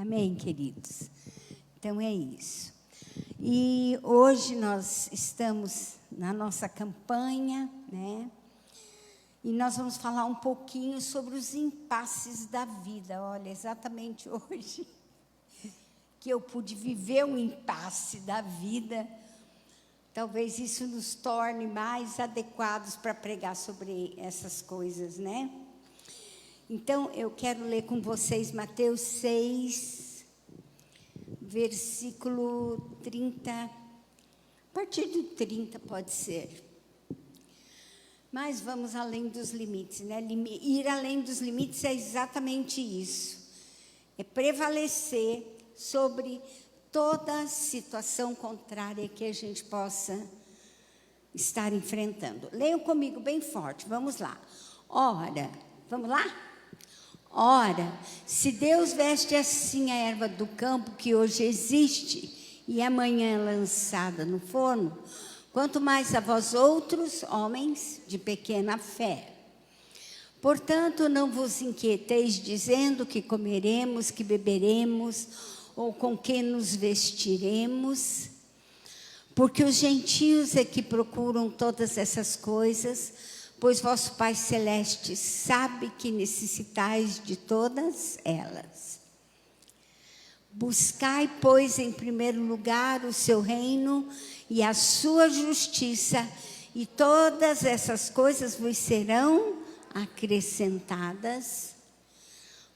Amém, queridos? Então é isso. E hoje nós estamos na nossa campanha, né? E nós vamos falar um pouquinho sobre os impasses da vida. Olha, exatamente hoje que eu pude viver um impasse da vida. Talvez isso nos torne mais adequados para pregar sobre essas coisas, né? Então, eu quero ler com vocês Mateus 6, versículo 30. A partir do 30 pode ser. Mas vamos além dos limites, né? Ir além dos limites é exatamente isso. É prevalecer sobre toda situação contrária que a gente possa estar enfrentando. Leiam comigo bem forte, vamos lá. Ora, vamos lá? Ora, se Deus veste assim a erva do campo que hoje existe e amanhã é lançada no forno, quanto mais a vós outros, homens de pequena fé. Portanto, não vos inquieteis dizendo que comeremos, que beberemos, ou com que nos vestiremos, porque os gentios é que procuram todas essas coisas, pois vosso Pai Celeste sabe que necessitais de todas elas. Buscai, pois, em primeiro lugar o seu reino e a sua justiça, e todas essas coisas vos serão acrescentadas.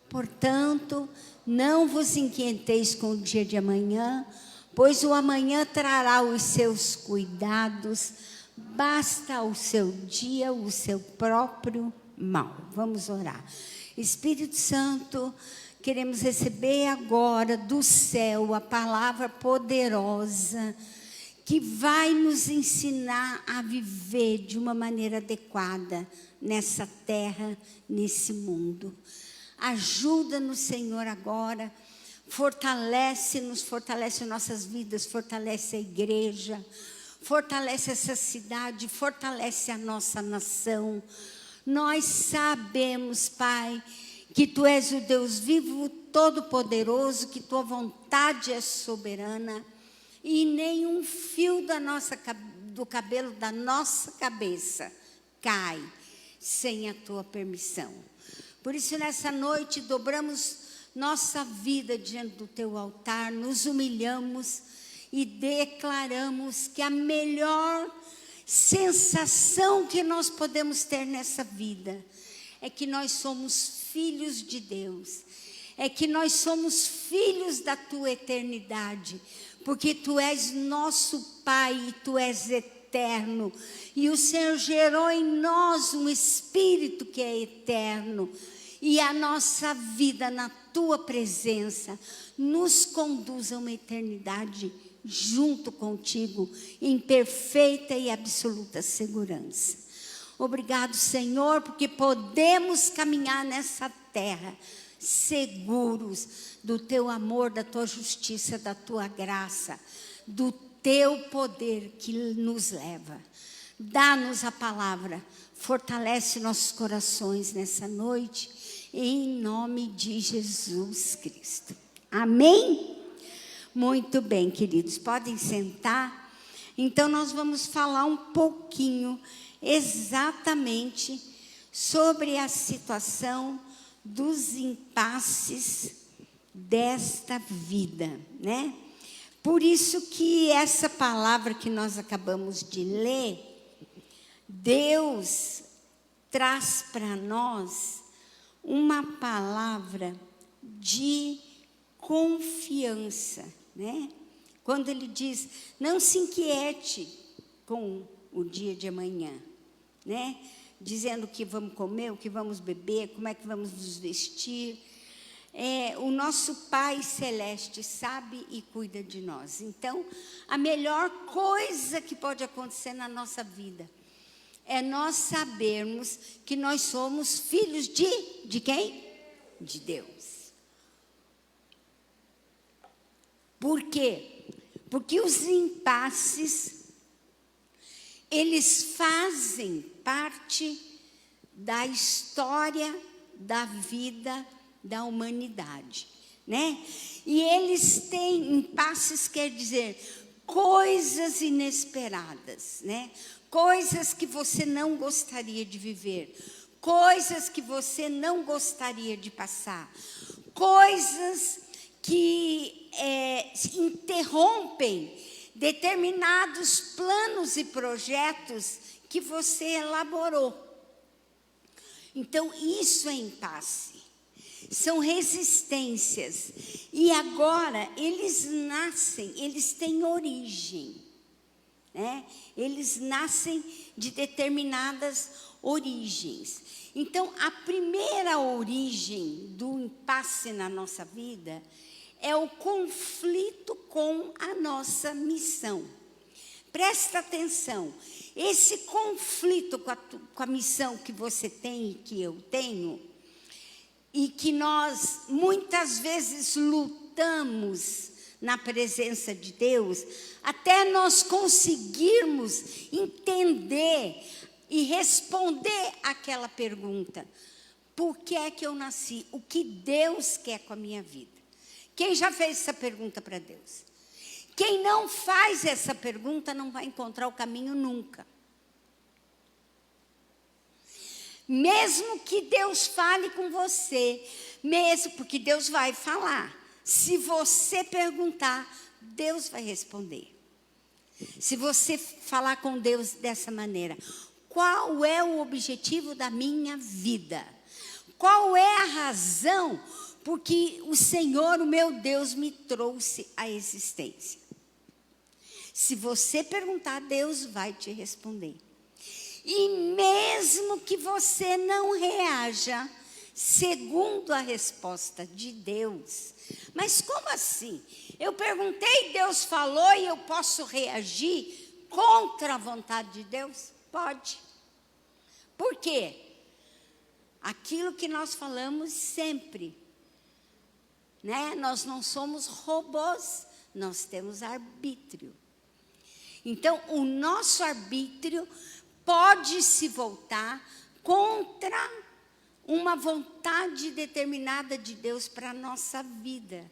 Portanto, não vos inquieteis com o dia de amanhã, pois o amanhã trará os seus cuidados, basta ao seu dia o seu próprio mal. Vamos orar. Espírito Santo, queremos receber agora do céu a palavra poderosa que vai nos ensinar a viver de uma maneira adequada nessa terra, nesse mundo. Ajuda-nos, Senhor, agora. Fortalece-nos, fortalece nossas vidas, fortalece a igreja, fortalece essa cidade, fortalece a nossa nação. Nós sabemos, Pai, que Tu és o Deus vivo, todo-poderoso, que Tua vontade é soberana e nenhum fio do cabelo da nossa cabeça cai sem a Tua permissão. Por isso, nessa noite, dobramos nossa vida diante do Teu altar, nos humilhamos e declaramos que a melhor sensação que nós podemos ter nessa vida é que nós somos filhos de Deus, é que nós somos filhos da Tua eternidade, porque Tu és nosso Pai e Tu és eterno, e o Senhor gerou em nós um Espírito que é eterno, e a nossa vida na Tua presença nos conduz a uma eternidade junto contigo, em perfeita e absoluta segurança. Obrigado, Senhor, porque podemos caminhar nessa terra seguros do Teu amor, da Tua justiça, da Tua graça, do Teu poder que nos leva. Dá-nos a palavra, fortalece nossos corações nessa noite, em nome de Jesus Cristo. Amém? Muito bem, queridos, podem sentar. Então, nós vamos falar um pouquinho exatamente sobre a situação dos impasses desta vida, né? Por isso que essa palavra que nós acabamos de ler, Deus traz para nós uma palavra de confiança, né? Quando ele diz, não se inquiete com o dia de amanhã, né? Dizendo o que vamos comer, o que vamos beber, como é que vamos nos vestir. O nosso Pai Celeste sabe e cuida de nós. Então, a melhor coisa que pode acontecer na nossa vida é nós sabermos que nós somos filhos de quem? De Deus. Por quê? Porque os impasses, eles fazem parte da história da vida da humanidade. né? E eles têm, impasses quer dizer coisas inesperadas, né? Coisas que você não gostaria de viver, coisas que você não gostaria de passar, coisas que interrompem determinados planos e projetos que você elaborou. Então, isso é impasse. São resistências. E agora, eles nascem, eles têm origem, né? Eles nascem de determinadas origens. Então, a primeira origem do impasse na nossa vida é o conflito com a nossa missão. Presta atenção, esse conflito com a missão que você tem e que eu tenho, e que nós muitas vezes lutamos na presença de Deus, até nós conseguirmos entender e responder aquela pergunta: por que é que eu nasci? O que Deus quer com a minha vida? Quem já fez essa pergunta para Deus? Quem não faz essa pergunta não vai encontrar o caminho nunca. Mesmo que Deus fale com você, mesmo porque Deus vai falar. Se você perguntar, Deus vai responder. Se você falar com Deus dessa maneira: qual é o objetivo da minha vida? Qual é a razão porque o Senhor, o meu Deus, me trouxe à existência? Se você perguntar, Deus vai te responder. E mesmo que você não reaja segundo a resposta de Deus, mas como assim? Eu perguntei, Deus falou e eu posso reagir contra a vontade de Deus? Pode. Por quê? Aquilo que nós falamos sempre, né? Nós não somos robôs, nós temos arbítrio. Então, o nosso arbítrio pode se voltar contra uma vontade determinada de Deus para a nossa vida.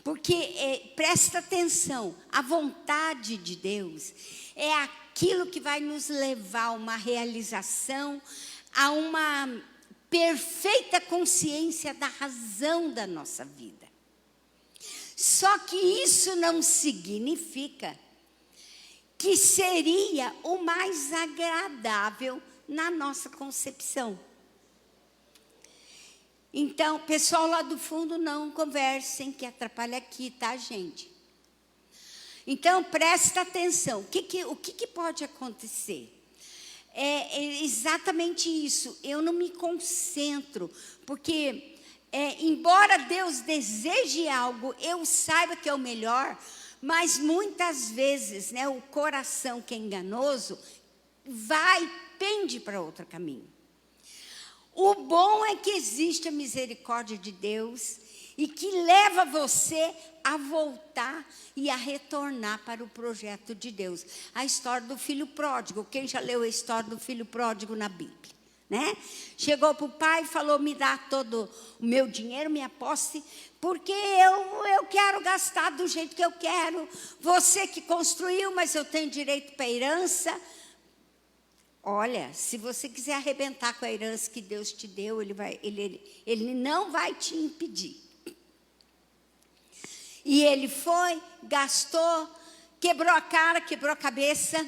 Porque, presta atenção, a vontade de Deus é aquilo que vai nos levar a uma realização, a uma perfeita consciência da razão da nossa vida. Só que isso não significa que seria o mais agradável na nossa concepção. Então, pessoal lá do fundo, não conversem, que atrapalha aqui, tá, gente? Então, presta atenção. O que pode acontecer? É exatamente isso. Eu não me concentro, porque, embora Deus deseje algo, eu saiba que é o melhor, mas muitas vezes, né, o coração que é enganoso pende para outro caminho. O bom é que existe a misericórdia de Deus e que leva você a voltar e a retornar para o projeto de Deus. A história do filho pródigo. Quem já leu a história do filho pródigo na Bíblia? Né? Chegou para o pai e falou: me dá todo o meu dinheiro, minha posse, porque eu quero gastar do jeito que eu quero. Você que construiu, mas eu tenho direito para a herança. Olha, se você quiser arrebentar com a herança que Deus te deu, ele não vai te impedir. E ele foi, gastou, quebrou a cara, quebrou a cabeça.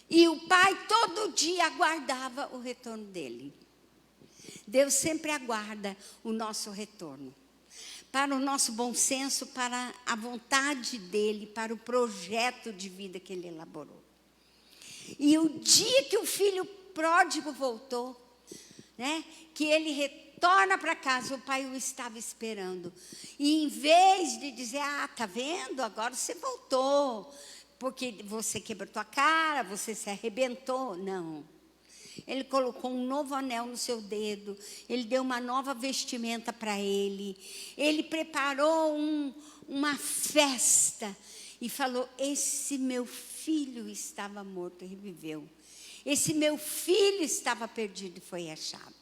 E o pai todo dia aguardava o retorno dele. Deus sempre aguarda o nosso retorno. Para o nosso bom senso, para a vontade dele, para o projeto de vida que ele elaborou. E o dia que o filho pródigo voltou, né, que ele retorna para casa, o pai o estava esperando. E em vez de dizer: ah, tá vendo, agora você voltou, porque você quebrou tua cara, você se arrebentou. Não. Ele colocou um novo anel no seu dedo, ele deu uma nova vestimenta para ele, ele preparou uma festa e falou: esse meu filho estava morto e reviveu. Esse meu filho estava perdido e foi achado.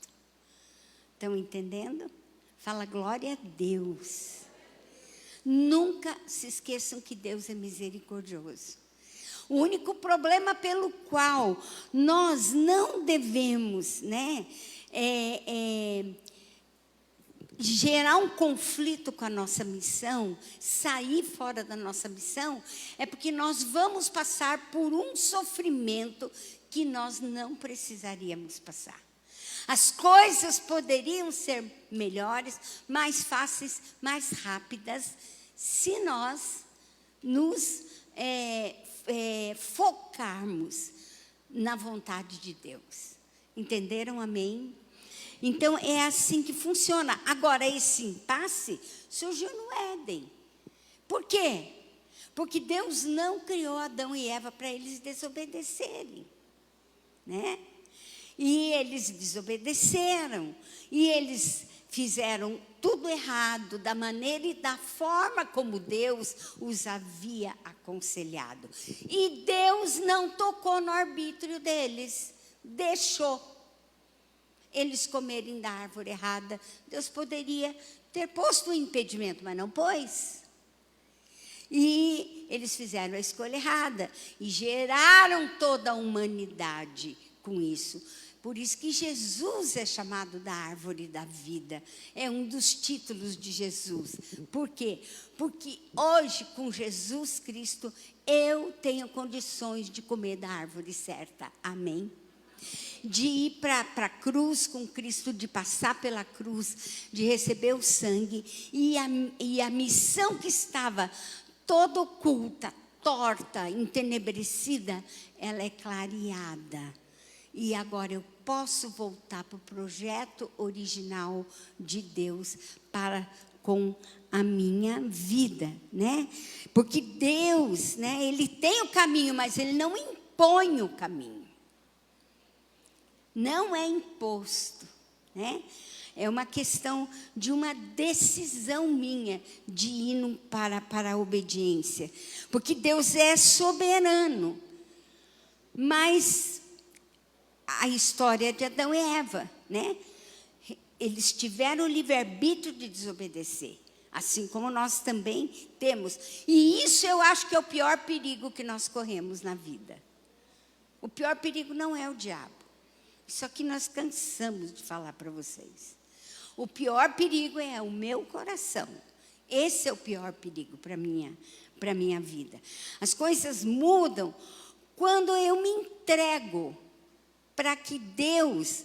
Estão entendendo? Fala glória a Deus. Nunca se esqueçam que Deus é misericordioso. O único problema pelo qual nós não devemos, né, gerar um conflito com a nossa missão, sair fora da nossa missão, é porque nós vamos passar por um sofrimento que nós não precisaríamos passar. As coisas poderiam ser melhores, mais fáceis, mais rápidas, se nós nos focarmos na vontade de Deus. Entenderam? Amém? Então, é assim que funciona. Agora, esse impasse surgiu no Éden. Por quê? Porque Deus não criou Adão e Eva para eles desobedecerem, né? E eles desobedeceram, e eles fizeram tudo errado, da maneira e da forma como Deus os havia aconselhado. E Deus não tocou no arbítrio deles, deixou eles comerem da árvore errada. Deus poderia ter posto um impedimento, mas não pôs. E eles fizeram a escolha errada e geraram toda a humanidade com isso. Por isso que Jesus é chamado da árvore da vida. É um dos títulos de Jesus. Por quê? Porque hoje, com Jesus Cristo, eu tenho condições de comer da árvore certa. Amém? De ir para a cruz com Cristo, de passar pela cruz, de receber o sangue. E a missão que estava toda oculta, torta, entenebrecida, ela é clareada. E agora eu posso voltar para o projeto original de Deus para com a minha vida, né? Porque Deus, né, Ele tem o caminho, mas Ele não impõe o caminho. Não é imposto, né? É uma questão de uma decisão minha de ir para a obediência. Porque Deus é soberano, mas a história de Adão e Eva, né? Eles tiveram o livre-arbítrio de desobedecer, assim como nós também temos. E isso eu acho que é o pior perigo que nós corremos na vida. O pior perigo não é o diabo. Isso aqui nós cansamos de falar para vocês. O pior perigo é o meu coração. Esse é o pior perigo para a minha vida. As coisas mudam quando eu me entrego para que Deus,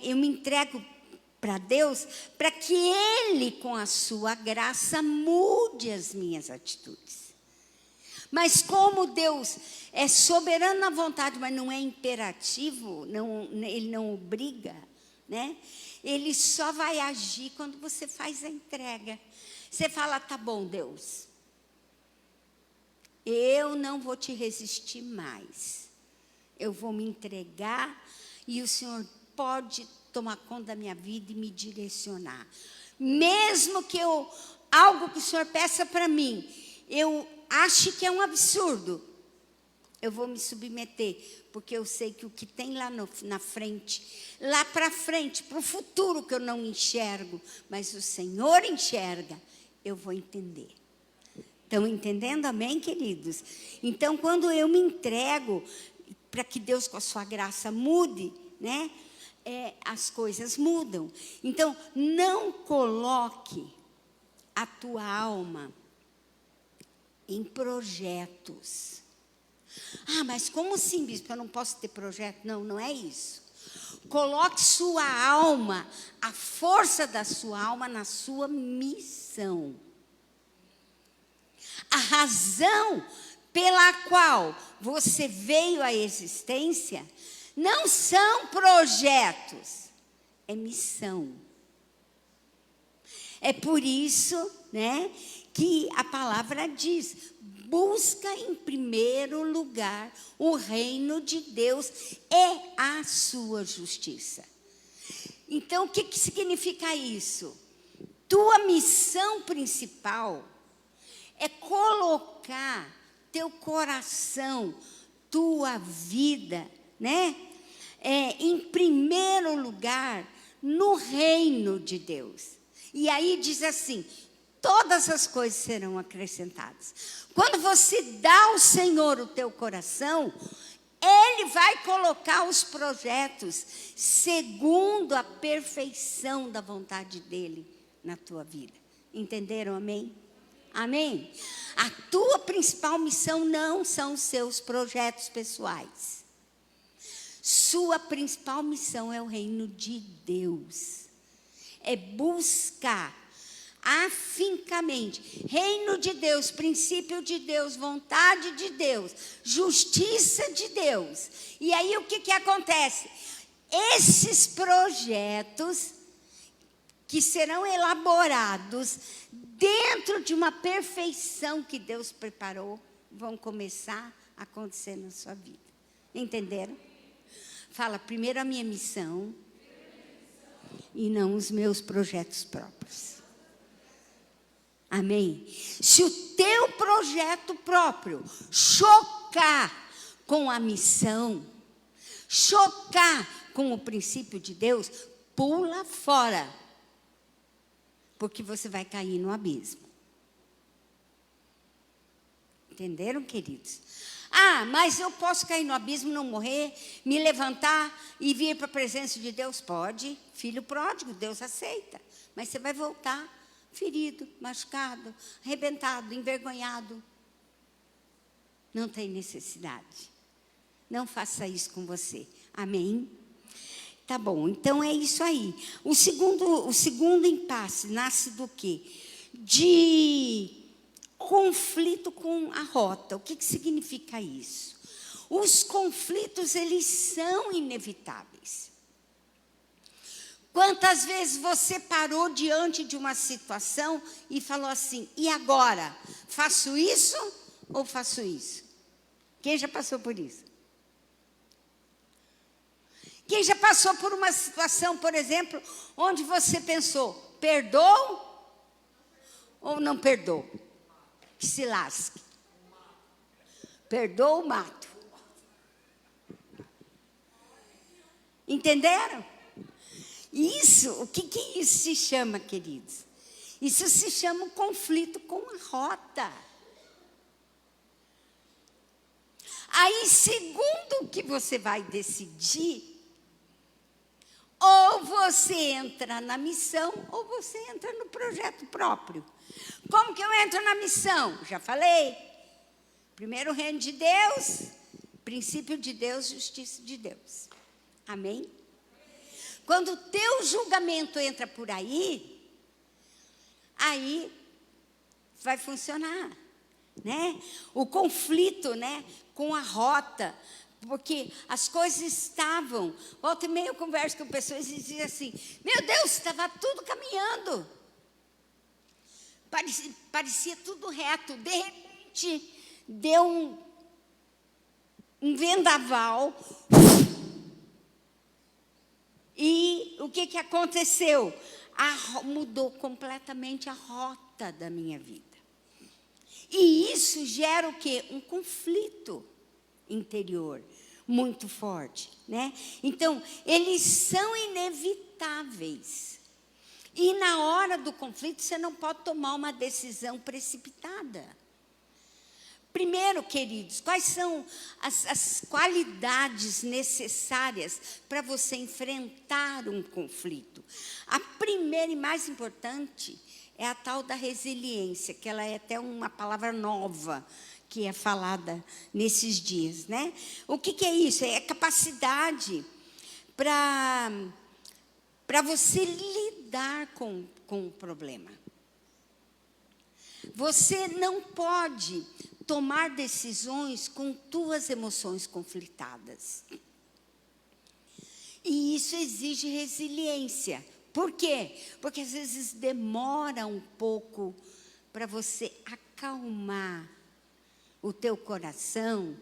eu me entrego para Deus, para que Ele, com a sua graça, mude as minhas atitudes. Mas como Deus é soberano na vontade, mas não é imperativo, Ele não obriga, né? Ele só vai agir quando você faz a entrega. Você fala, tá bom, Deus, eu não vou te resistir mais. Eu vou me entregar e o Senhor pode tomar conta da minha vida e me direcionar. Mesmo que algo que o Senhor peça para mim, eu ache que é um absurdo, eu vou me submeter, porque eu sei que o que tem lá na frente, lá para frente, para o futuro que eu não enxergo, mas o Senhor enxerga, eu vou entender. Estão entendendo? Amém, queridos? Então, quando eu me entrego para que Deus, com a sua graça, mude, né? As coisas mudam. Então, não coloque a tua alma em projetos. Ah, mas como assim, bispo? Eu não posso ter projeto? Não, não é isso. Coloque sua alma, a força da sua alma na sua missão. A razão pela qual você veio à existência não são projetos, é missão. É por isso, né, que a palavra diz: busca em primeiro lugar o reino de Deus e a sua justiça. Então, o que significa isso? Tua missão principal é colocar teu coração, tua vida, né, em primeiro lugar no reino de Deus. E aí diz assim: todas as coisas serão acrescentadas. Quando você dá ao Senhor o teu coração, Ele vai colocar os projetos segundo a perfeição da vontade dEle na tua vida. Entenderam, amém? Amém? A tua principal missão não são os seus projetos pessoais. Sua principal missão é o reino de Deus. É buscar afincamente reino de Deus, princípio de Deus, vontade de Deus, justiça de Deus. E aí o que acontece? Esses projetos que serão elaborados dentro de uma perfeição que Deus preparou, vão começar a acontecer na sua vida. Entenderam? Fala, primeiro a minha missão e não os meus projetos próprios. Amém? Se o teu projeto próprio chocar com a missão, chocar com o princípio de Deus, pula fora, porque você vai cair no abismo. Entenderam, queridos? Ah, mas eu posso cair no abismo, não morrer, me levantar e vir para a presença de Deus? Pode, filho pródigo, Deus aceita. Mas você vai voltar ferido, machucado, arrebentado, envergonhado. Não tem necessidade. Não faça isso com você. Amém? Tá bom, então é isso aí. O segundo impasse nasce do quê? De conflito com a rota. O que significa isso? Os conflitos, eles são inevitáveis. Quantas vezes você parou diante de uma situação e falou assim: e agora? Faço isso ou faço isso? Quem já passou por isso? Quem já passou por uma situação, por exemplo, onde você pensou: perdoo ou não perdoo? Que se lasque. Perdoo ou mato? Entenderam? Isso, o que isso se chama, queridos? Isso se chama um conflito com a rota. Aí, segundo o que você vai decidir, ou você entra na missão, ou você entra no projeto próprio. Como que eu entro na missão? Já falei. Primeiro o reino de Deus, princípio de Deus, justiça de Deus. Amém? Quando o teu julgamento entra por aí vai funcionar, né? O conflito, né, com a rota, porque as coisas estavam. Volta e meia eu converso com pessoas e dizem assim: meu Deus, estava tudo caminhando. Parecia tudo reto. De repente, deu um vendaval. E o que aconteceu? Mudou completamente a rota da minha vida. E isso gera o quê? Um conflito interior muito forte, né? Então, eles são inevitáveis. E na hora do conflito, você não pode tomar uma decisão precipitada. Primeiro, queridos, quais são as qualidades necessárias para você enfrentar um conflito? A primeira e mais importante é a tal da resiliência, que ela é até uma palavra nova que é falada nesses dias, né? O que é isso? É a capacidade para você lidar com o problema. Você não pode tomar decisões com tuas emoções conflitadas. E isso exige resiliência. Por quê? Porque às vezes demora um pouco para você acalmar o teu coração,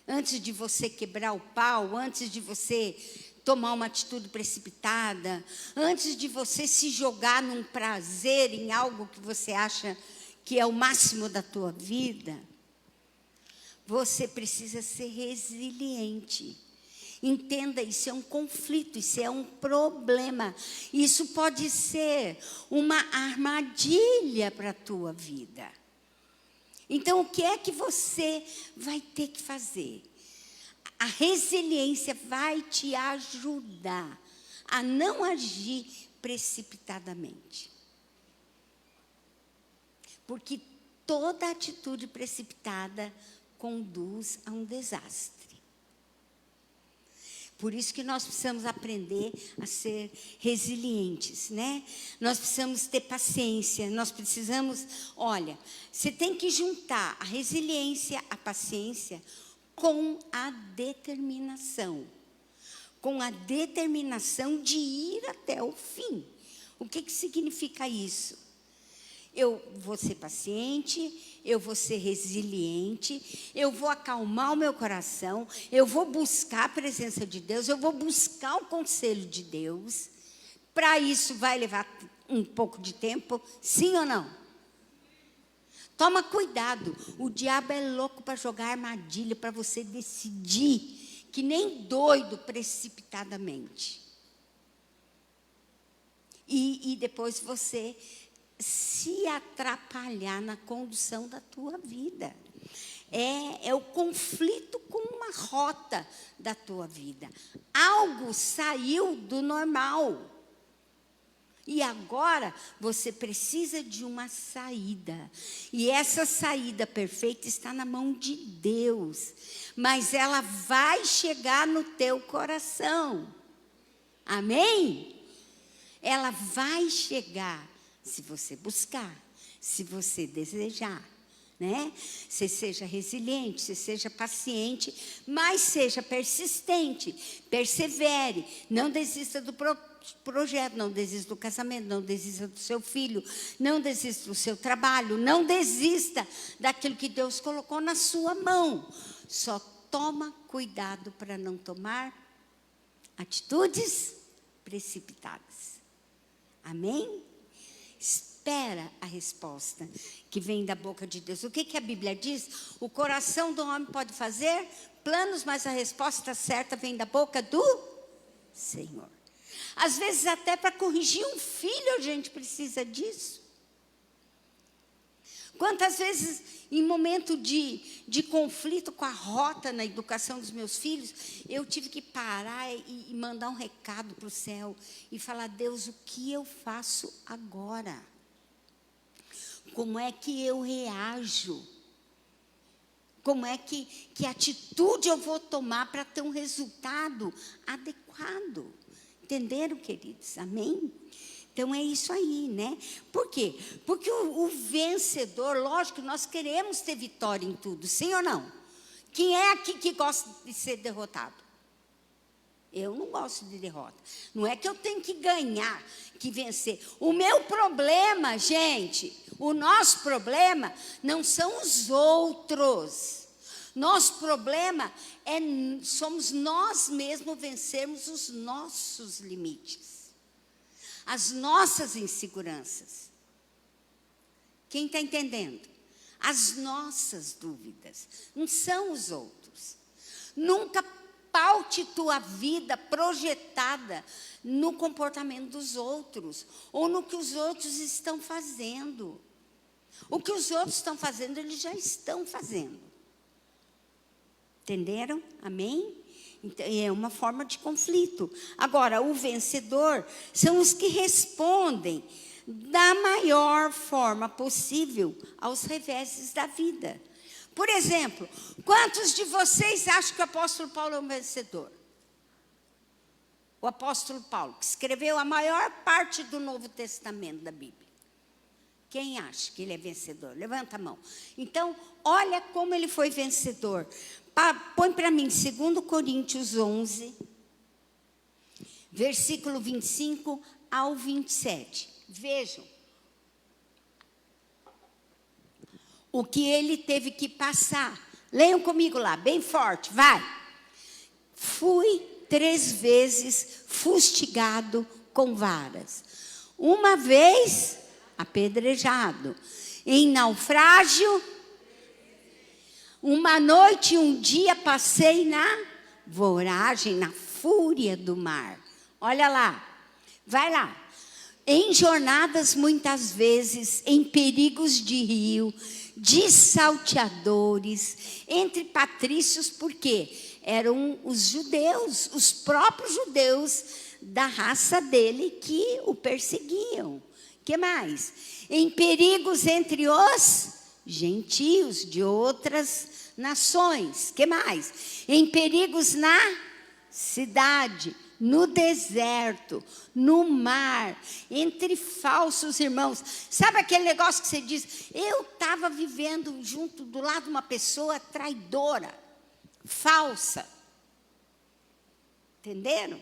antes de você quebrar o pau, antes de você tomar uma atitude precipitada, antes de você se jogar num prazer, em algo que você acha que é o máximo da tua vida. Você precisa ser resiliente. Entenda, isso é um conflito, isso é um problema. Isso pode ser uma armadilha para a tua vida. Então, o que é que você vai ter que fazer? A resiliência vai te ajudar a não agir precipitadamente. Porque toda atitude precipitada conduz a um desastre. Por isso que nós precisamos aprender a ser resilientes, né? Nós precisamos ter paciência, nós precisamos... Olha, você tem que juntar a resiliência, a paciência, com a determinação. Com a determinação de ir até o fim. O que significa isso? Eu vou ser paciente, eu vou ser resiliente, eu vou acalmar o meu coração, eu vou buscar a presença de Deus, eu vou buscar o conselho de Deus. Para isso vai levar um pouco de tempo, sim ou não? Toma cuidado, o diabo é louco para jogar armadilha, para você decidir, que nem doido, precipitadamente. E depois você se atrapalhar na condução da tua vida. É o conflito com uma rota da tua vida. Algo saiu do normal. E agora você precisa de uma saída. E essa saída perfeita está na mão de Deus. Mas ela vai chegar no teu coração. Amém? Ela vai chegar se você buscar, se você desejar, né? Você seja resiliente, você seja paciente, mas seja persistente, persevere, não desista do projeto, não desista do casamento, não desista do seu filho, não desista do seu trabalho, não desista daquilo que Deus colocou na sua mão. Só toma cuidado para não tomar atitudes precipitadas. Amém? Espera a resposta que vem da boca de Deus. O que a Bíblia diz? O coração do homem pode fazer planos, mas a resposta certa vem da boca do Senhor. Às vezes até para corrigir um filho a gente precisa disso. Quantas vezes em momento de conflito com a rota na educação dos meus filhos, eu tive que parar e mandar um recado para o céu e falar: Deus, o que eu faço agora? Como é que eu reajo? Como é que atitude eu vou tomar para ter um resultado adequado? Entenderam, queridos? Amém? Então, é isso aí, né? Por quê? Porque o vencedor, lógico, nós queremos ter vitória em tudo, sim ou não? Quem é aqui que gosta de ser derrotado? Eu não gosto de derrota. Não é que eu tenho que ganhar, que vencer. O meu problema, gente, o nosso problema não são os outros. Nosso problema somos nós mesmos vencermos os nossos limites. As nossas inseguranças. Quem está entendendo? As nossas dúvidas. Não são os outros. Nunca paute tua vida projetada no comportamento dos outros. Ou no que os outros estão fazendo. O que os outros estão fazendo, eles já estão fazendo. Entenderam? Amém? Então, é uma forma de conflito. Agora, o vencedor são os que respondem da maior forma possível aos reveses da vida. Por exemplo, quantos de vocês acham que o apóstolo Paulo é um vencedor? O apóstolo Paulo, que escreveu a maior parte do Novo Testamento da Bíblia. Quem acha que ele é vencedor? Levanta a mão. Então, olha como ele foi vencedor. Põe para mim 2 Coríntios 11, versículo 25 ao 27. Vejam o que ele teve que passar. Leiam comigo lá, bem forte, vai. Fui 3 vezes fustigado com varas. Uma vez apedrejado. Em naufrágio, uma noite e um dia passei na voragem, na fúria do mar. Olha lá, vai lá. Em jornadas, muitas vezes, em perigos de rio, de salteadores, entre patrícios, porque eram os judeus, os próprios judeus da raça dele que o perseguiam. Que mais? Em perigos entre os gentios de outras nações. Que mais? Em perigos na cidade, no deserto, no mar, entre falsos irmãos. Sabe aquele negócio que você diz, eu estava vivendo junto do lado de uma pessoa traidora, falsa. Entenderam?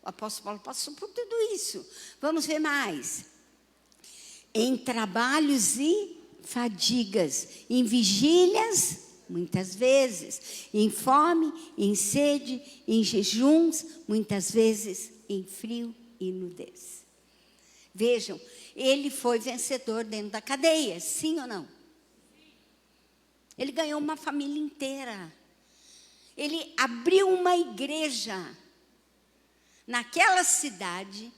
O apóstolo Paulo passou por tudo isso. Vamos ver mais. Em trabalhos e fadigas, em vigílias, muitas vezes, em fome, em sede, em jejuns, muitas vezes em frio e nudez. Vejam, ele foi vencedor dentro da cadeia, sim ou não? Ele ganhou uma família inteira. Ele abriu uma igreja naquela cidade.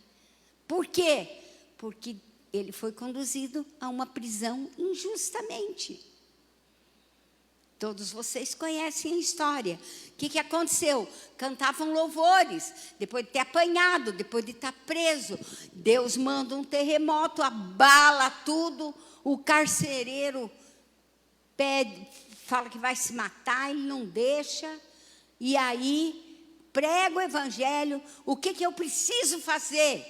Por quê? Porque ele foi conduzido a uma prisão injustamente. Todos vocês conhecem a história. O que aconteceu? Cantavam louvores, depois de ter apanhado, depois de estar preso. Deus manda um terremoto, abala tudo. O carcereiro pede, fala que vai se matar, ele não deixa. E aí, prega o evangelho. O que eu preciso fazer?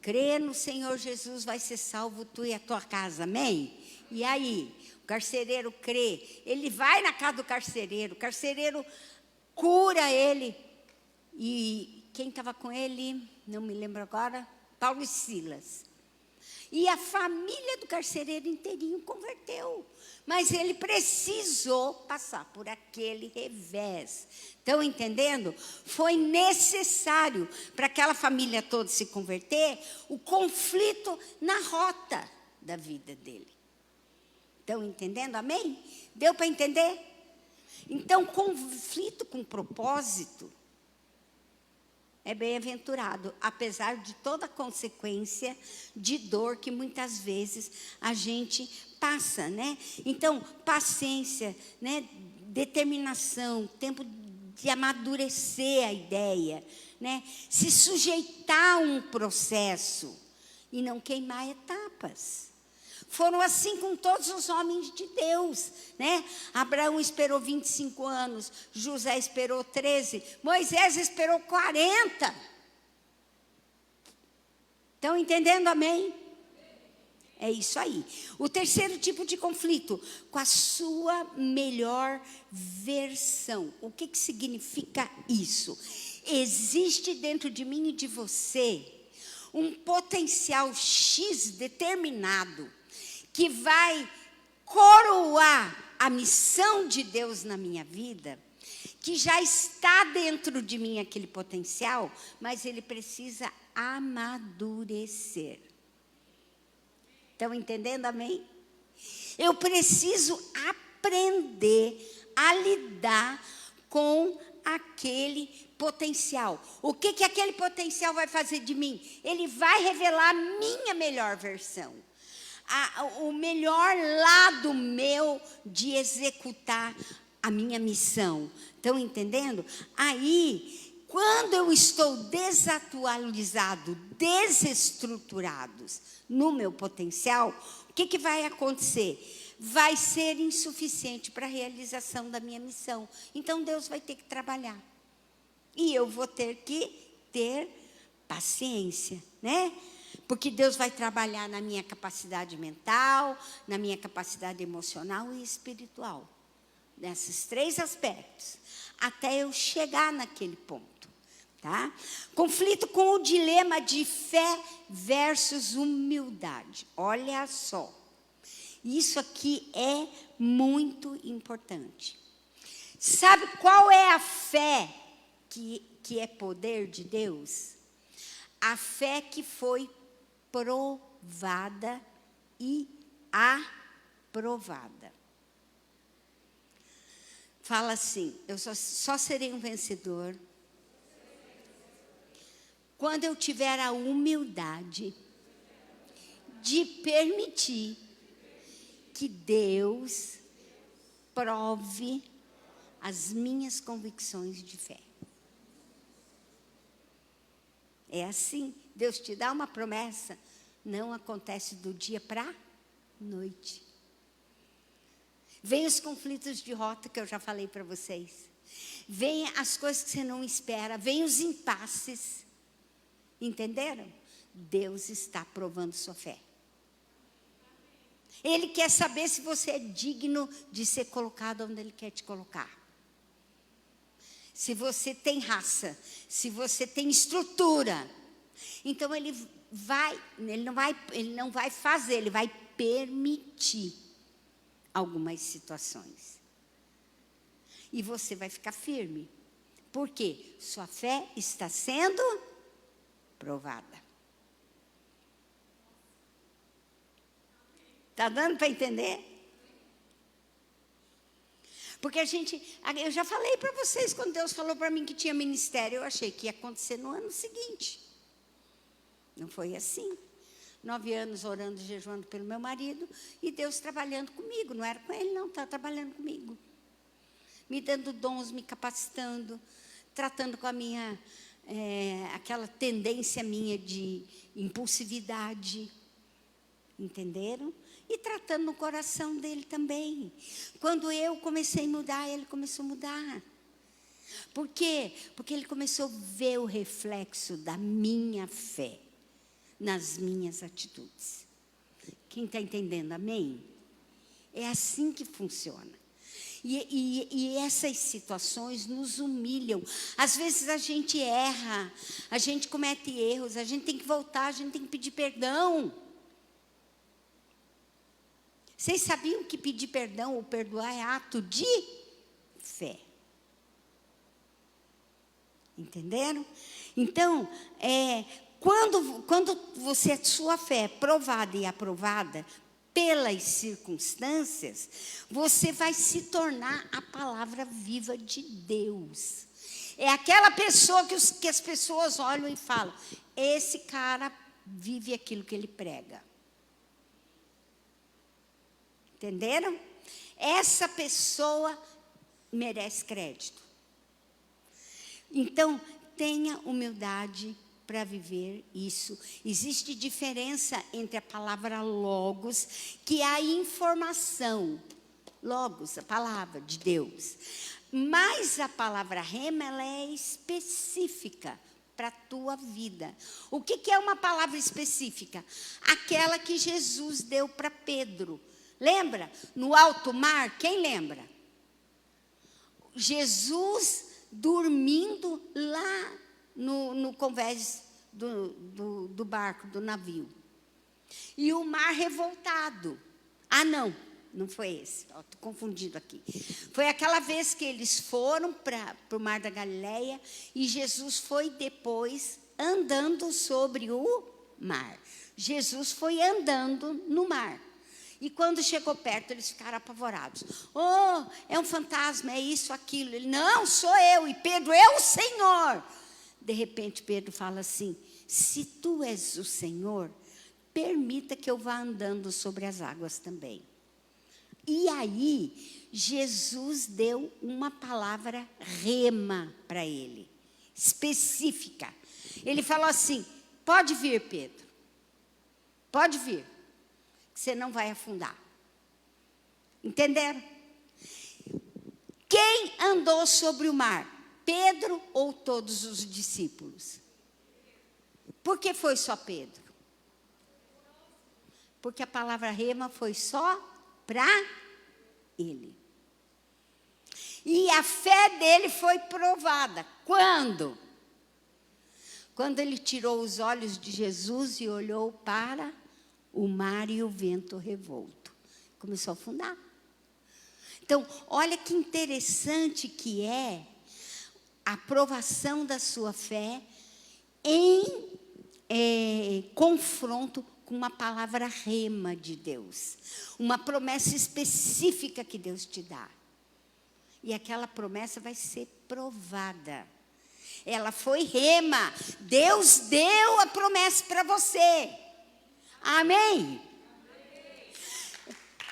Crê no Senhor Jesus, vai ser salvo tu e a tua casa, amém? E aí? O carcereiro crê, ele vai na casa do carcereiro, o carcereiro cura ele. E quem estava com ele, não me lembro agora, Paulo e Silas. E a família do carcereiro inteirinho converteu. Mas ele precisou passar por aquele revés. Estão entendendo? Foi necessário para aquela família toda se converter, o conflito na rota da vida dele. Estão entendendo? Amém? Deu para entender? Então, conflito com propósito é bem-aventurado, apesar de toda a consequência de dor que muitas vezes a gente passa, né? Então, paciência, né? Determinação, tempo de amadurecer a ideia, né? Se sujeitar a um processo e não queimar etapas. Foram assim com todos os homens de Deus, né? Abraão esperou 25 anos, José esperou 13, Moisés esperou 40. Estão entendendo, amém? É isso aí. O terceiro tipo de conflito, com a sua melhor versão. O que significa isso? Existe dentro de mim e de você um potencial X determinado, que vai coroar a missão de Deus na minha vida, que já está dentro de mim aquele potencial, mas ele precisa amadurecer. Estão entendendo, amém? Eu preciso aprender a lidar com aquele potencial. O que aquele potencial vai fazer de mim? Ele vai revelar a minha melhor versão. O melhor lado meu de executar a minha missão. Estão entendendo? Aí, quando eu estou desatualizado, desestruturados no meu potencial, o que vai acontecer? Vai ser insuficiente para a realização da minha missão. Então, Deus vai ter que trabalhar. E eu vou ter que ter paciência, né? Porque Deus vai trabalhar na minha capacidade mental, na minha capacidade emocional e espiritual. Nesses 3 aspectos. Até eu chegar naquele ponto. Tá? Conflito com o dilema de fé versus humildade. Olha só. Isso aqui é muito importante. Sabe qual é a fé que é poder de Deus? A fé que foi provada e aprovada. Fala assim: eu só serei um vencedor quando eu tiver a humildade de permitir que Deus prove as minhas convicções de fé. É assim, Deus te dá uma promessa, não acontece do dia para a noite. Vem os conflitos de rota que eu já falei para vocês. Vem as coisas que você não espera, vem os impasses. Entenderam? Deus está provando sua fé. Ele quer saber se você é digno de ser colocado onde Ele quer te colocar. Se você tem raça, se você tem estrutura. Então Ele não vai fazer, Ele vai permitir algumas situações. E você vai ficar firme. Por quê? Sua fé está sendo provada. Está dando para entender? Porque eu já falei para vocês, quando Deus falou para mim que tinha ministério, eu achei que ia acontecer no ano seguinte. Não foi assim. 9 anos orando e jejuando pelo meu marido, e Deus trabalhando comigo. Não era com ele, não, estava trabalhando comigo. Me dando dons, me capacitando, tratando com a minha, aquela tendência minha de impulsividade. Entenderam? E tratando no coração dele também. Quando eu comecei a mudar, ele começou a mudar. Por quê? Porque ele começou a ver o reflexo da minha fé nas minhas atitudes. Quem está entendendo, amém? É assim que funciona. E essas situações nos humilham. Às vezes a gente erra, a gente comete erros, a gente tem que voltar, a gente tem que pedir perdão. Vocês sabiam que pedir perdão ou perdoar é ato de fé? Entenderam? Então, quando a sua fé é provada e aprovada pelas circunstâncias, você vai se tornar a palavra viva de Deus. É aquela pessoa que as pessoas olham e falam: esse cara vive aquilo que ele prega. Entenderam? Essa pessoa merece crédito. Então, tenha humildade para viver isso. Existe diferença entre a palavra logos, que é a informação. Logos, a palavra de Deus. Mas a palavra rema, ela é específica para a tua vida. O que é uma palavra específica? Aquela que Jesus deu para Pedro. Lembra? No alto mar, quem lembra? Jesus dormindo lá no convés do barco, do navio. E o mar revoltado. Ah, não foi esse. Estou confundindo aqui. Foi aquela vez que eles foram para o mar da Galileia e Jesus foi depois andando sobre o mar. Jesus foi andando no mar. E quando chegou perto, eles ficaram apavorados. Oh, é um fantasma, é isso, aquilo. Ele: não, sou eu. E Pedro: é o Senhor. De repente, Pedro fala assim: se tu és o Senhor, permita que eu vá andando sobre as águas também. E aí, Jesus deu uma palavra rema para ele, específica. Ele falou assim: pode vir, Pedro. Pode vir. Você não vai afundar. Entenderam? Quem andou sobre o mar? Pedro ou todos os discípulos? Por que foi só Pedro? Porque a palavra rema foi só para ele. E a fé dele foi provada. Quando? Quando ele tirou os olhos de Jesus e olhou para o mar e o vento revolto. Começou a afundar. Então, olha que interessante que é a aprovação da sua fé em confronto com uma palavra rema de Deus. Uma promessa específica que Deus te dá. e aquela promessa vai ser provada. Ela foi rema. Deus deu a promessa para você. Amém?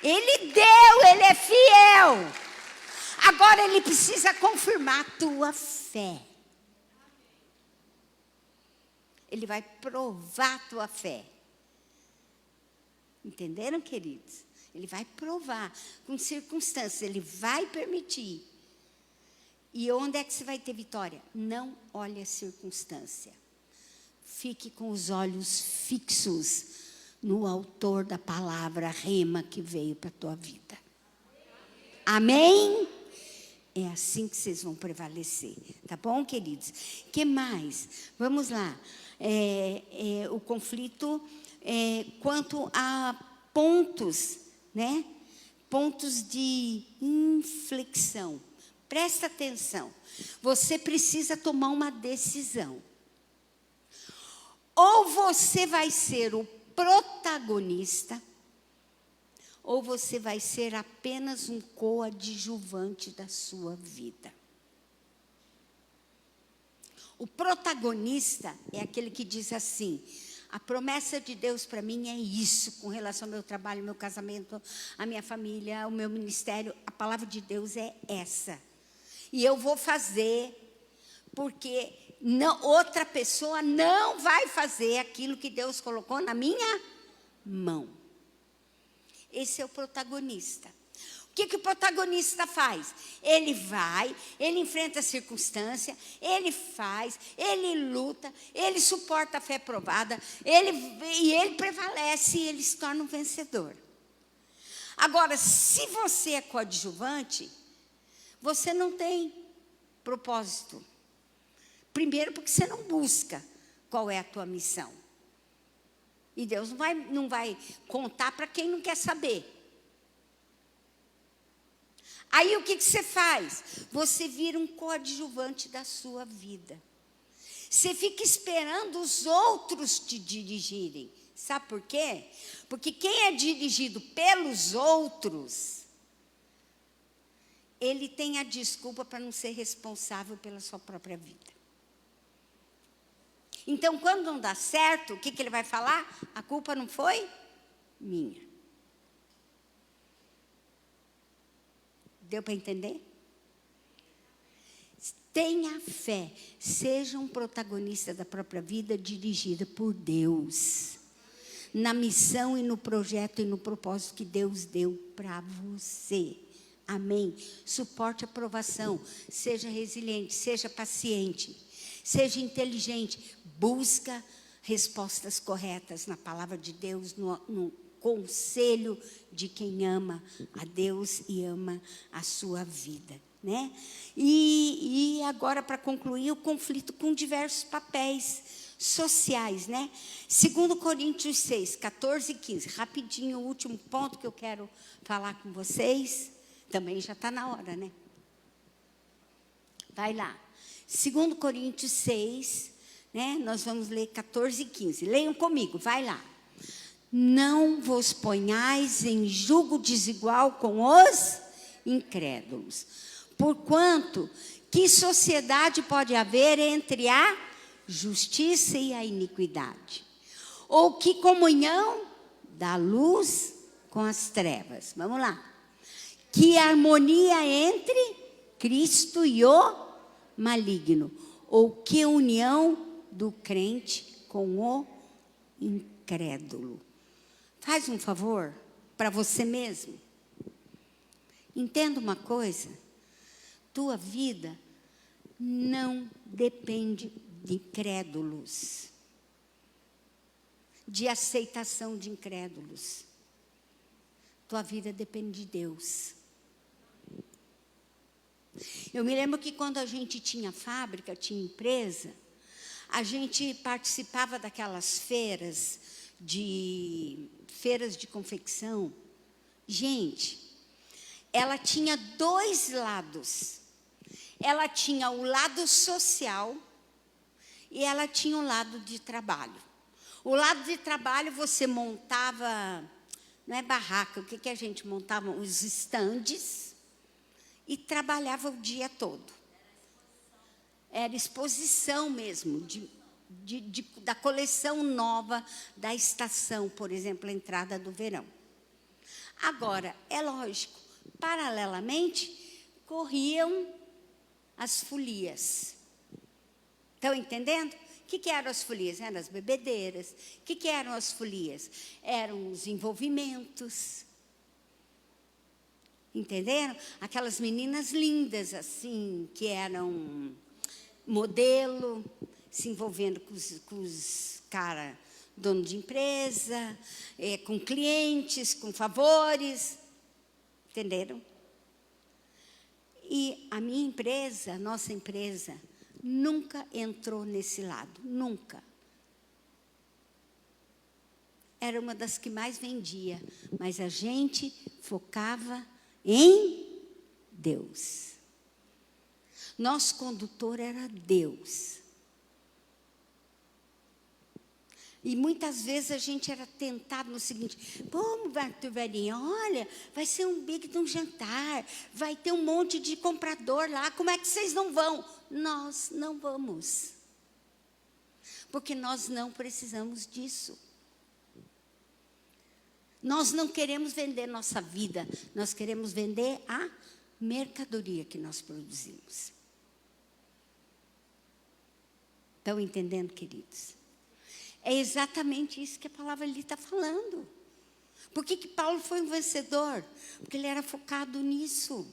Ele deu, Ele é fiel. Agora Ele precisa confirmar a tua fé. Ele vai provar a tua fé. Entenderam, queridos? Ele vai provar com circunstâncias, Ele vai permitir. E onde é que você vai ter vitória? Não olhe a circunstância. Fique com os olhos fixos no autor da palavra rema que veio para a tua vida. Amém? É assim que vocês vão prevalecer. Tá bom, queridos? O que mais? Vamos lá. O conflito quanto a pontos, né? Pontos de inflexão. Presta atenção. Você precisa tomar uma decisão. Ou você vai ser o protagonista, ou você vai ser apenas um coadjuvante da sua vida. O protagonista é aquele que diz assim: a promessa de Deus para mim é isso, com relação ao meu trabalho, ao meu casamento, à minha família, ao meu ministério. A palavra de Deus é essa. E eu vou fazer, porque outra pessoa não vai fazer aquilo que Deus colocou na minha mão. Esse é o protagonista. O que o protagonista faz? Ele vai, ele enfrenta a circunstância, ele faz, ele luta, ele suporta a fé provada, ele prevalece e ele se torna um vencedor. Agora, se você é coadjuvante, você não tem propósito. Primeiro, porque você não busca qual é a tua missão. E Deus não vai contar para quem não quer saber. Aí o que você faz? Você vira um coadjuvante da sua vida. Você fica esperando os outros te dirigirem. Sabe por quê? Porque quem é dirigido pelos outros, ele tem a desculpa para não ser responsável pela sua própria vida. Então, quando não dá certo, o que ele vai falar? A culpa não foi minha. Deu para entender? Tenha fé. Seja um protagonista da própria vida, dirigida por Deus. Na missão e no projeto e no propósito que Deus deu para você. Amém? Suporte a provação. Seja resiliente, seja paciente. Seja inteligente. Busca respostas corretas na palavra de Deus, no conselho de quem ama a Deus e ama a sua vida, né? E agora, para concluir, o conflito com diversos papéis sociais, né? 2 Coríntios 6, 14 e 15. Rapidinho, o último ponto que eu quero falar com vocês. Também já está na hora, né? Vai lá. 2 Coríntios 6, né? Nós vamos ler 14 e 15. Leiam comigo, vai lá. Não vos ponhais em jugo desigual com os incrédulos. Porquanto, que sociedade pode haver entre a justiça e a iniquidade? Ou que comunhão da luz com as trevas? Vamos lá. Que harmonia entre Cristo e o maligno? Ou que união do crente com o incrédulo? Faz um favor para você mesmo. Entenda uma coisa. Tua vida não depende de incrédulos, de aceitação de incrédulos. Tua vida depende de Deus. Eu me lembro que quando a gente tinha fábrica, tinha empresa, a gente participava daquelas feiras de confecção. Gente, ela tinha dois lados. Ela tinha o lado social e ela tinha o lado de trabalho. O lado de trabalho você montava, não é barraca, o que a gente montava? Os estandes. e trabalhava o dia todo. Era exposição mesmo, da coleção nova da estação, por exemplo, a entrada do verão. Agora, é lógico, paralelamente, corriam as folias. Estão entendendo? O que eram as folias? Eram as bebedeiras. O que eram as folias? Eram os envolvimentos. Entenderam? Aquelas meninas lindas, assim, que eram modelo, se envolvendo com os caras, dono de empresa, com clientes, com favores. Entenderam? E a minha empresa, a nossa empresa, nunca entrou nesse lado, nunca. Era uma das que mais vendia, mas a gente focava em Deus. Nosso condutor era Deus. E muitas vezes a gente era tentado no seguinte: pô, velhinha, olha, vai ser um big de um jantar, vai ter um monte de comprador lá, como é que vocês não vão? Nós não vamos. Porque nós não precisamos disso. Nós não queremos vender nossa vida, nós queremos vender a mercadoria que nós produzimos. Estão entendendo, queridos? É exatamente isso que a palavra ali está falando. Por que Paulo foi um vencedor? Porque ele era focado nisso.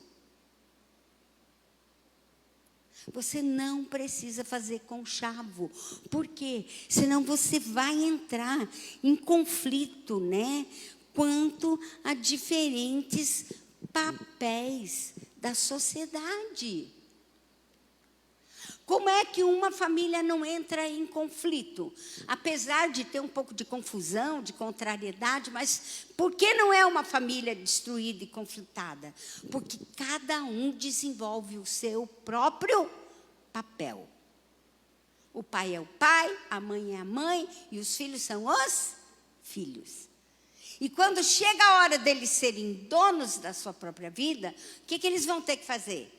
Você não precisa fazer conchavo. Por quê? Senão você vai entrar em conflito, né? Quanto a diferentes papéis da sociedade. Como é que uma família não entra em conflito? Apesar de ter um pouco de confusão, de contrariedade, mas por que não é uma família destruída e conflitada? Porque cada um desenvolve o seu próprio papel. O pai é o pai, a mãe é a mãe e os filhos são os filhos. E quando chega a hora deles serem donos da sua própria vida, o que eles vão ter que fazer?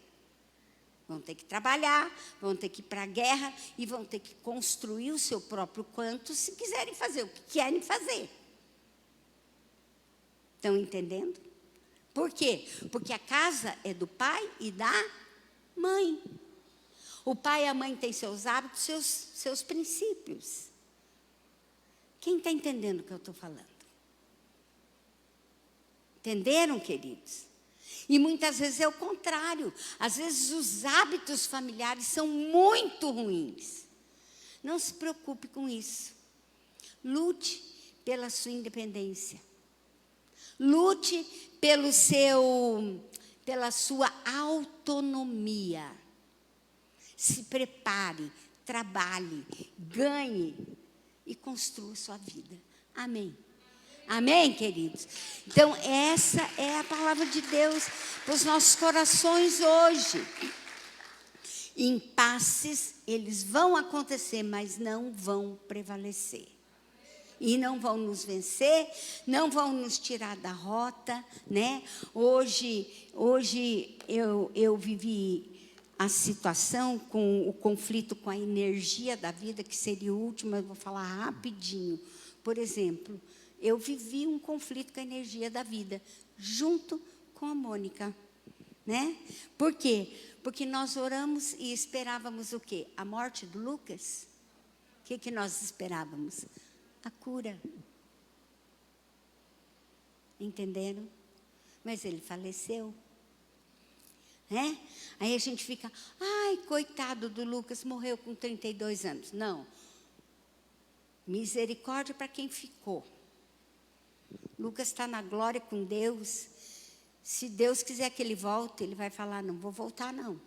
Vão ter que trabalhar, vão ter que ir para a guerra e vão ter que construir o seu próprio canto se quiserem fazer o que querem fazer. Estão entendendo? Por quê? Porque a casa é do pai e da mãe. O pai e a mãe têm seus hábitos, seus princípios. Quem está entendendo o que eu estou falando? Entenderam, queridos? E muitas vezes é o contrário. Às vezes os hábitos familiares são muito ruins. Não se preocupe com isso. Lute pela sua independência. Lute pela sua autonomia. Se prepare, trabalhe, ganhe e construa sua vida. Amém. Amém, queridos? Então, essa é a palavra de Deus para os nossos corações hoje. Impasses, eles vão acontecer, mas não vão prevalecer. E não vão nos vencer, não vão nos tirar da rota, né? Hoje eu vivi a situação com o conflito com a energia da vida, que seria o último, eu vou falar rapidinho. Por exemplo, eu vivi um conflito com a energia da vida, junto com a Mônica, né? Por quê? Porque nós oramos e esperávamos o quê? A morte do Lucas? O que nós esperávamos? A cura. Entenderam? Mas ele faleceu. Né? Aí a gente fica, ai, coitado do Lucas, morreu com 32 anos. Não. Misericórdia para quem ficou. Lucas está na glória com Deus. Se Deus quiser que ele volte, ele vai falar, não vou voltar não.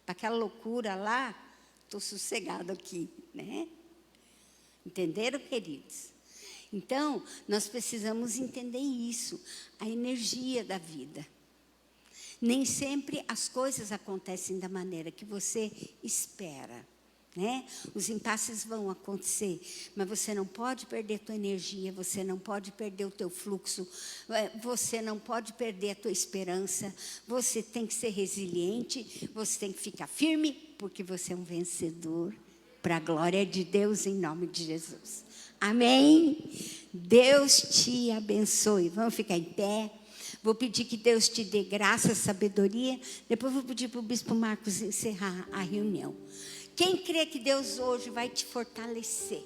Para aquela loucura lá, estou sossegado aqui, né? Entenderam, queridos? Então, nós precisamos entender isso, a energia da vida. Nem sempre as coisas acontecem da maneira que você espera. né? Os impasses vão acontecer, mas você não pode perder a tua energia, você não pode perder o teu fluxo, você não pode perder a tua esperança, você tem que ser resiliente, você tem que ficar firme, porque você é um vencedor, para a glória de Deus, em nome de Jesus. Amém? Deus te abençoe. Vamos ficar em pé. Vou pedir que Deus te dê graça, sabedoria. Depois vou pedir para o Bispo Marcos encerrar a reunião. Quem crê que Deus hoje vai te fortalecer,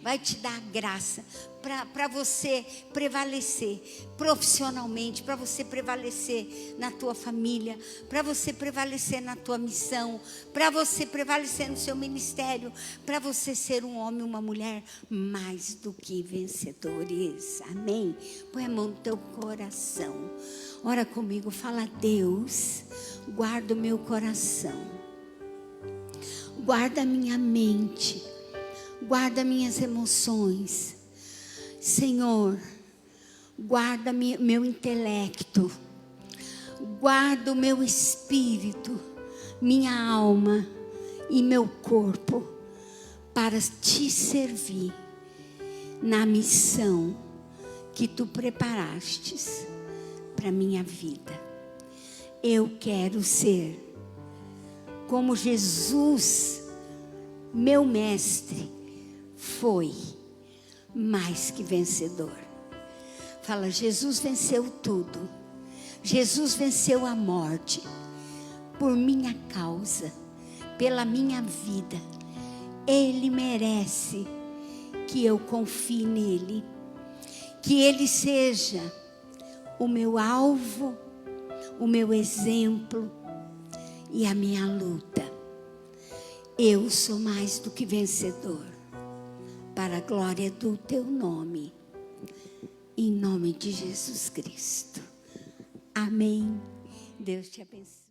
vai te dar graça para você prevalecer profissionalmente, para você prevalecer na tua família, para você prevalecer na tua missão, para você prevalecer no seu ministério, para você ser um homem, uma mulher mais do que vencedores. Amém? Põe a mão no teu coração. Ora comigo, fala: Deus, guarda o meu coração. Guarda a minha mente, guarda minhas emoções. Senhor, guarda meu intelecto, guarda o meu espírito, minha alma e meu corpo para te servir na missão que tu preparastes para minha vida. Eu quero ser como Jesus, meu mestre, foi mais que vencedor. Fala: Jesus venceu tudo. Jesus venceu a morte por minha causa, pela minha vida. Ele merece que eu confie nele, que ele seja o meu alvo, o meu exemplo e a minha luta. Eu sou mais do que vencedor, para a glória do teu nome, em nome de Jesus Cristo. Amém. Deus te abençoe.